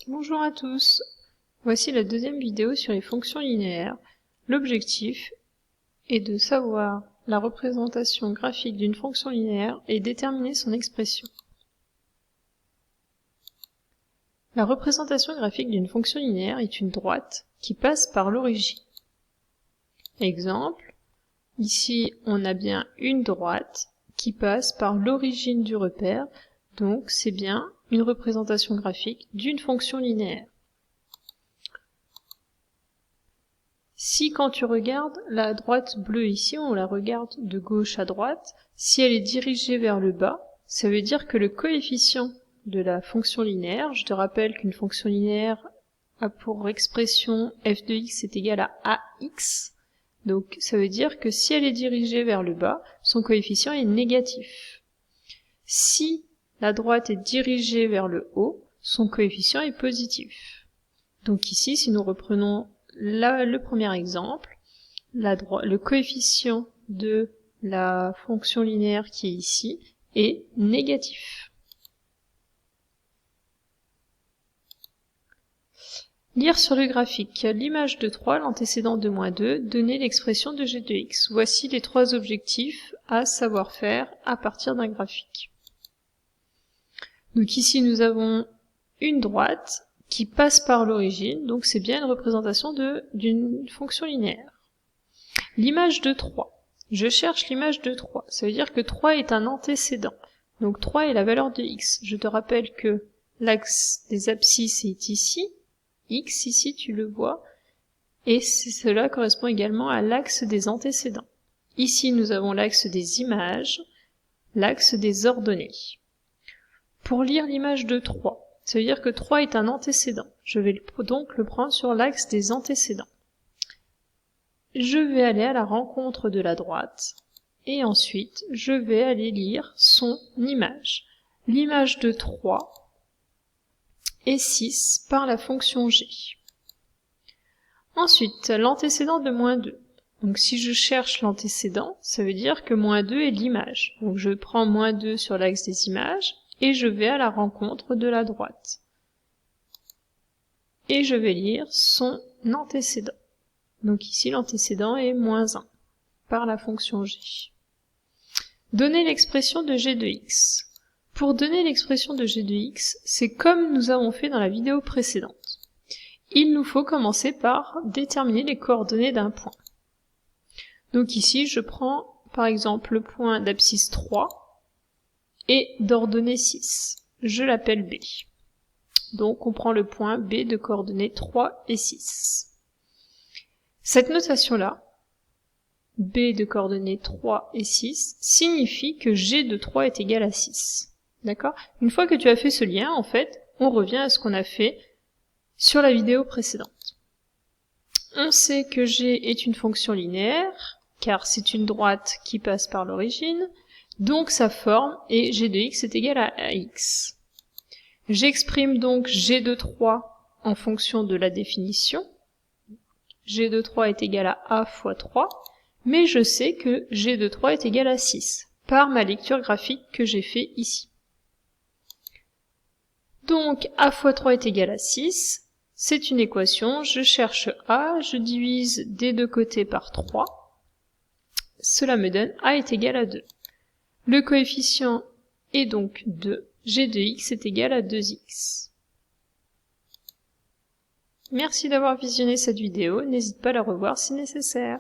Bonjour à tous, voici la deuxième vidéo sur les fonctions linéaires. L'objectif est de savoir la représentation graphique d'une fonction linéaire et déterminer son expression. La représentation graphique d'une fonction linéaire est une droite qui passe par l'origine. Exemple, ici on a bien une droite qui passe par l'origine du repère, donc c'est bien une représentation graphique d'une fonction linéaire. Si quand tu regardes la droite bleue ici, on la regarde de gauche à droite, si elle est dirigée vers le bas, ça veut dire que le coefficient de la fonction linéaire, je te rappelle qu'une fonction linéaire a pour expression f de x est égal à ax, donc ça veut dire que si elle est dirigée vers le bas, son coefficient est négatif. Si la droite est dirigée vers le haut, son coefficient est positif. Donc ici, si nous reprenons le premier exemple, le coefficient de la fonction linéaire qui est ici est négatif. Lire sur le graphique, l'image de 3, l'antécédent de -2, donner l'expression de g de x. Voici les trois objectifs à savoir faire à partir d'un graphique. Donc ici nous avons une droite qui passe par l'origine, donc c'est bien une représentation d'une fonction linéaire. L'image de 3. Je cherche l'image de 3. Ça veut dire que 3 est un antécédent. Donc 3 est la valeur de x. Je te rappelle que l'axe des abscisses est ici. X, ici, tu le vois. Et cela correspond également à l'axe des antécédents. Ici, nous avons l'axe des images, l'axe des ordonnées. Pour lire l'image de 3, ça veut dire que 3 est un antécédent. Je vais donc le prendre sur l'axe des antécédents. Je vais aller à la rencontre de la droite, et ensuite, je vais aller lire son image. L'image de 3 est 6 par la fonction g. Ensuite, l'antécédent de -2. Donc si je cherche l'antécédent, ça veut dire que -2 est l'image. Donc je prends -2 sur l'axe des images, et je vais à la rencontre de la droite. Et je vais lire son antécédent. Donc ici, l'antécédent est -1 par la fonction g. Donner l'expression de g de x. Pour donner l'expression de g de x, c'est comme nous avons fait dans la vidéo précédente. Il nous faut commencer par déterminer les coordonnées d'un point. Donc ici, je prends par exemple le point d'abscisse 3, et d'ordonnée 6. Je l'appelle B. Donc on prend le point B de coordonnées 3 et 6. Cette notation-là, B de coordonnées 3 et 6, signifie que G de 3 est égal à 6. D'accord ? Une fois que tu as fait ce lien, en fait, on revient à ce qu'on a fait sur la vidéo précédente. On sait que G est une fonction linéaire, car c'est une droite qui passe par l'origine, donc sa forme est g de x est égal à ax. J'exprime donc g de 3 en fonction de la définition. G de 3 est égal à a fois 3, mais je sais que g de 3 est égal à 6, par ma lecture graphique que j'ai fait ici. Donc a fois 3 est égal à 6, c'est une équation, je cherche a, je divise des deux côtés par 3, cela me donne a est égal à 2. Le coefficient est donc 2, g de x est égal à 2x. Merci d'avoir visionné cette vidéo, n'hésite pas à la revoir si nécessaire.